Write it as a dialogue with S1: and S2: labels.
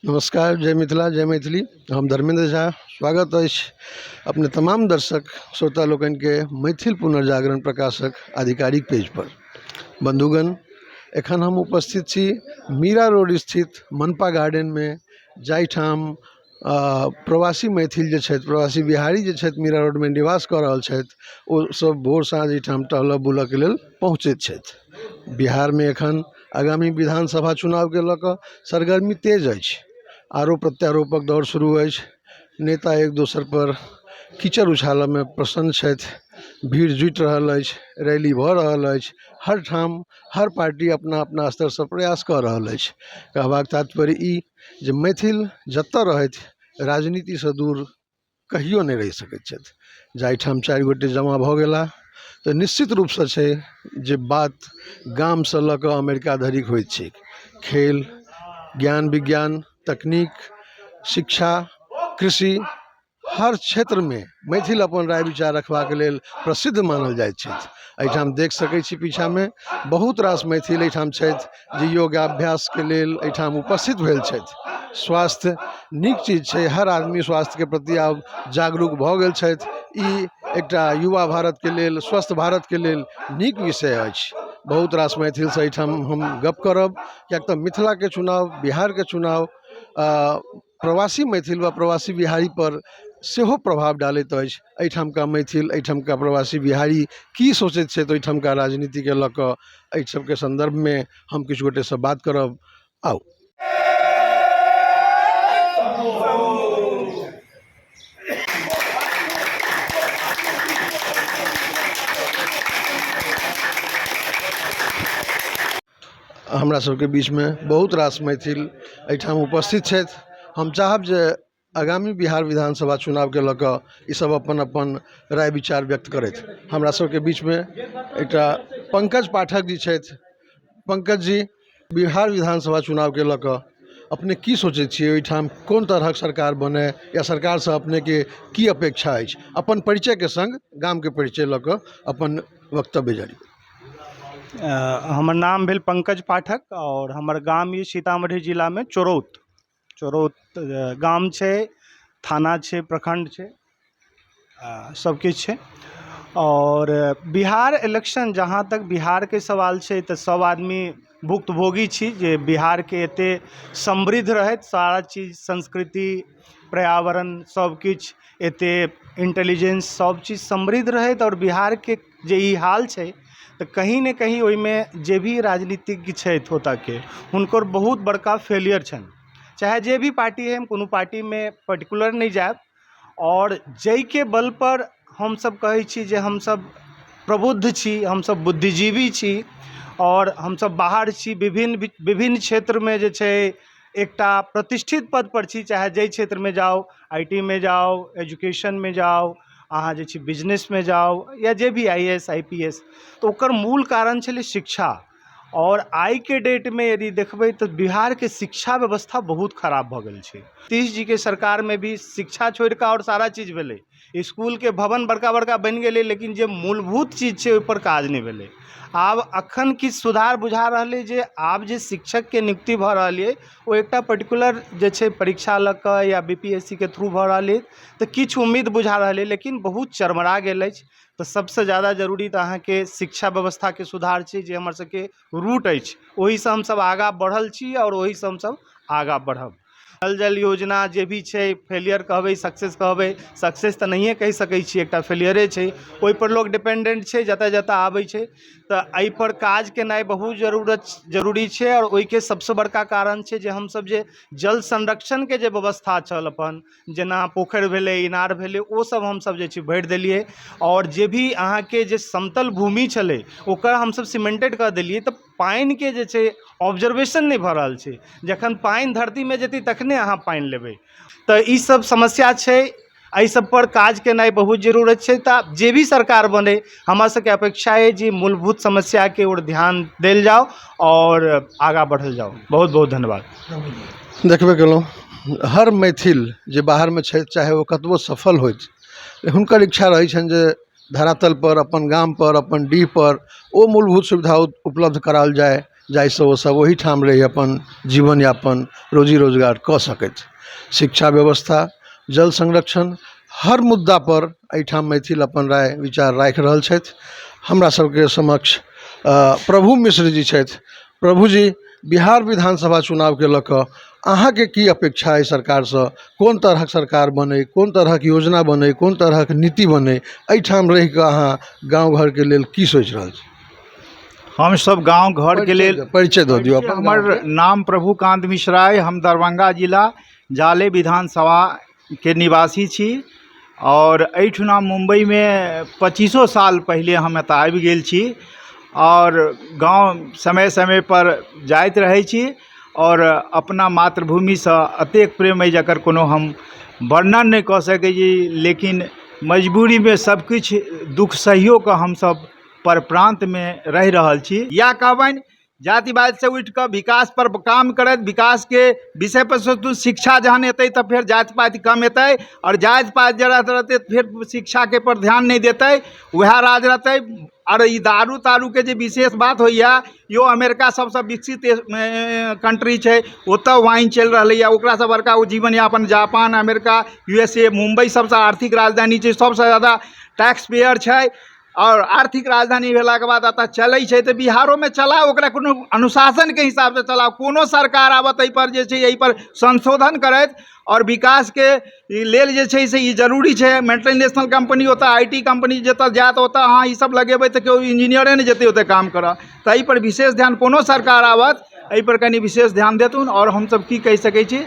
S1: नमस्कार, जय मिथिला, जय मैथिली। हम धर्मेंद्र झा स्वागत अछि अपने तमाम दर्शक श्रोता लोकन के मैथिल पुनर्जागरण प्रकाशक आधिकारिक पेज पर। बंधुगण, एखन हम उपस्थित छी मीरा रोड स्थित मनपा गार्डन में, जाहिठाम प्रवासी मैथिल जे छथि, प्रवासी बिहारी जे छथि मीरा रोड में निवास कऽ रहल छथि, ओ सब भोर साँझ एहिठाम टहलऽ बुलऽ के लेल पहुँचैत छथि। बिहार में एखन आगामी विधानसभा चुनाव के लऽ कऽ सरगर्मी तेज अछि। आरोप प्रत्यारोपक दौर शुरू अछि। नेता एक दोसर पर कीचड़ उछालऽ में प्रसन्न छथि। भीड़ जुटि रहल अछि, रैली भऽ रहल अछि। हर ठाम हर पार्टी अपना अपना स्तर से प्रयास कऽ रहल अछि। कहबाक तात्पर्य ई जे मैथिल जतऽ रहथि राजनीति से दूर कहियो नहीं रहि सकैत छथि। जाहिठाम 4 गोटे जमा भऽ गेला तऽ निश्चित रूप से छै जे बात गाम से लऽ कऽ अमेरिका धरिक होइत छै। खेल, ज्ञान विज्ञान, तकनीक, शिक्षा, कृषि, हर क्षेत्र में मैथिल अपन राय विचार रखबाक लेल प्रसिद्ध मानल जाइत छथि। एहिठाम देख सकै छी पीछा में बहुत रास मैथिल एहिठाम छथि जे योगाभ्यास के लेल एहिठाम उपस्थित भेल छथि। स्वास्थ्य नीक चीज छै, हर आदमी स्वास्थ्य के प्रति आब जागरूक भऽ गेल छथि। ई एकटा युवा भारत के लेल, स्वस्थ भारत के लेल नीक विषय अछि। बहुत रास मैथिल से एहिठाम हम गप करब, किएक तऽ मिथिला के चुनाव, बिहार के चुनाव प्रवासी मैथिल व प्रवासी बिहारी पर सेहो प्रभाव डालैत अछि। एहिठामका मैथिल, एहिठामका प्रवासी बिहारी की सोचैत छथि ओहिठामका राजनीति के लऽ कऽ, एहि सबके संदर्भ में हम किछु गोटे से बात करब। आउ। हमरा सबके बीच में बहुत रास मैथिल एहिठाम उपस्थित छथि। हम चाहब जे आगामी बिहार विधानसभा चुनाव के लऽ कऽ ई सब अपन अपन राय विचार व्यक्त करथि। हमरा सबके बीच में एकटा पंकज पाठक जी छथि। पंकज जी, बिहार विधानसभा चुनाव के लऽ कऽ अपने की सोचैत छियै? ओहिठाम कोन तरहक सरकार बने या सरकार से अपने के की अपेक्षा अछि? अपन परिचय के संग गाम के परिचय लऽ कऽ अपन वक्तव्य जारी करू।
S2: हमर नाम भेल पंकज पाठक और हमर गाम ये सीतामढ़ी जिला में चोरौत गाम छै, थाना छै, प्रखंड छै, सब किछु छै। और बिहार इलेक्शन, जहाँ तक बिहार के सवाल छै तऽ सब आदमी भुक्तभोगी छी जे बिहार के एते समृद्ध रहैत, सारा चीज, संस्कृति, पर्यावरण, सब किछु एते इंटेलिजेंस, सब चीज समृद्ध रहैत, और बिहार के जे ई हाल छै तो कहीं न कहीं ओहिमें जे भी राजनीतिज्ञ छथि ओतऽ के, हुनकर बहुत बड़का फेलियर छनि। चाहे जे भी पार्टी है, हम कोनो पार्टी में पर्टिकुलर नहीं जाएब। और जै के बल पर हम सब कहै छी जे हम सब प्रबुद्ध छी, हम सब बुद्धिजीवी छी, और हम सब बाहर छी, विभिन्न क्षेत्र में जे छै एकटा प्रतिष्ठित पद पर छी। चाहे जै क्षेत्र में जाओ, IT में जाओ, एजुकेशन में जाओ, अहाँ जे छी बिजनेस में जाओ, या जे भी IAS IPS, तो ओकर मूल कारण छलै शिक्षा। और आई के डेट में यदि देखबै तो बिहार के शिक्षा व्यवस्था बहुत खराब भऽ गेल छै। नीतीश जी के सरकार में भी शिक्षा छोड़ कऽ और सारा चीज भेलै। स्कूल के भवन बड़का बड़का बनि गेलै, लेकिन जे मूलभूत चीज छै ओहि पर काज नहीं भेलै। आब अखन किछु सुधार बुझा रहलै जे आब जे शिक्षक के नियुक्ति भऽ रहल है ओ एकटा पर्टिकुलर जे छै परीक्षा लऽ कऽ या BPSC के थ्रू भऽ रहल है, तऽ किछु उम्मीद बुझा रहल है, लेकिन बहुत चरमरा गेल अछि। तो सबसे ज़्यादा जरूरी तो अहाँ के शिक्षा व्यवस्था के सुधार छै, जे हमर सबके रूट अछि, ओहि से हम सब आगाँ बढ़ल छी और ओहि से हम सब आगाँ बढ़ब। नल जल योजना जे भी छै, फेलियर कहबै सक्सेस कहबै, सक्सेस तऽ नहिए कहि सकै छी, एकटा फेलियरे छै। ओहि पर लोग डिपेंडेंट छै, जतऽ जतऽ आबै छै। तऽ एहि पर काज केनाइ बहुत जरूरी छै। और ओहि के सबसे बड़का कारण छै जे हम सब जे जल संरक्षण के जे व्यवस्था छल अपन, जेना पोखरि भेलै, इनार भेलै, ओ सब हम सब जे छै भरि देलियै। और जे भी अहाँ के जे समतल भूमि छलै ओकर हम सब सीमेंटेड कऽ देलियै। तऽ पानि के जे छै ऑब्जर्वेशन नहीं भऽ रहल छै। जखन पानि धरती में जेतै तखने अहाँ पानि लेबै। तऽ ई सब समस्या छै, एहि सब पर काज केनाइ बहुत जरूरत छै। तऽ जे भी सरकार बने, हमरा सबके अपेक्षा है जे मूलभूत समस्या के ओर ध्यान देल जाओ और आगाँ बढ़ल जाओ। बहुत बहुत धन्यवाद।
S1: देखबे केलहुँ हर मैथिल जे बाहर में छथि, चाहे वो कतबो सफल होइत, हुनकर इच्छा रहै छनि जे धरातल पर, अपन गाम पर, अपन डीह पर ओ मूलभूत सुविधा उपलब्ध कराओल जाए, जाहिसँ ओ सब ओही ठाम रहि अपन जीवन यापन रोजी रोजगार कऽ सकथि। शिक्षा व्यवस्था, जल संरक्षण, हर मुद्दा पर एहिठाम मैथिल अपन राय विचार राखि रहल छथि। हमरा सबके समक्ष प्रभु मिश्र जी छथि। प्रभु जी, बिहार विधानसभा चुनाव के लऽ कऽ अहाँके की अपेक्षा है सरकार से? कोन तरहक सरकार बने, कोन तरहक योजना बने, कोन तरहक नीति बने, एहिठाम रहि कऽ अहाँ गाँव घर के लेल की सोचि रहल छी?
S3: हम सब गांव घर के लेल
S1: परिचय दऽ दियौ अपन।
S3: हमर नाम प्रभुकांत मिश्रा है। हम दरभंगा जिला जाले विधानसभा के निवासी छी और एहिठुना मुंबई में 25 साल पहले हम एतऽ आबि गेल छी और गांव समय समय पर जाइत रहै छी और अपना मातृभूमि से अतेक प्रेम है जकर कोनो हम वर्णन नहीं कऽ सकै छी, लेकिन मजबूरी में सब किछ दुख सहियो कऽ हम सब पर प्रांत में रह रहल छी। या कहबनि जातिवाद से उठ कर विकास पर काम करत, विकास के विषय पर सोचू। शिक्षा जहन एतै तो फिर जाति पाति कम एतै और जाति पाति जरा रहते फिर शिक्षा के पर ध्यान नहीं देते, वह राज रहते। और ई दारू तारू के जे विशेष बात होइया, यो अमेरिका सबसे विकसित कंट्री है, ओतऽ वाइन चल रहा है, ओकरा से बड़का वो जीवन यापन जापान, अमेरिका, यूएसए, मुंबई सबसे आर्थिक राजधानी है, सबसे ज़्यादा टैक्स पेयर है और आर्थिक राजधानी भेला के बाद एतऽ चलै छै तऽ बिहारो में चला, ओकरा कोनो अनुशासन के हिसाब से चलाओ। कोनो सरकार आबत एहि पर जे छै एहि पर संशोधन करत और विकास के लेल जे छै से ई जरूरी छै। मल्टीनेशनल कंपनी होता, आईटी कंपनी जतऽ जात होता अहाँ ई सब लगेबै तऽ केओ इंजीनियरे नहि जेतै ओतऽ काम करऽ। तऽ एहि पर विशेष ध्यान कोनो सरकार आबत एहि पर कनी विशेष ध्यान देथुन और हम सब की कहि सकै छी।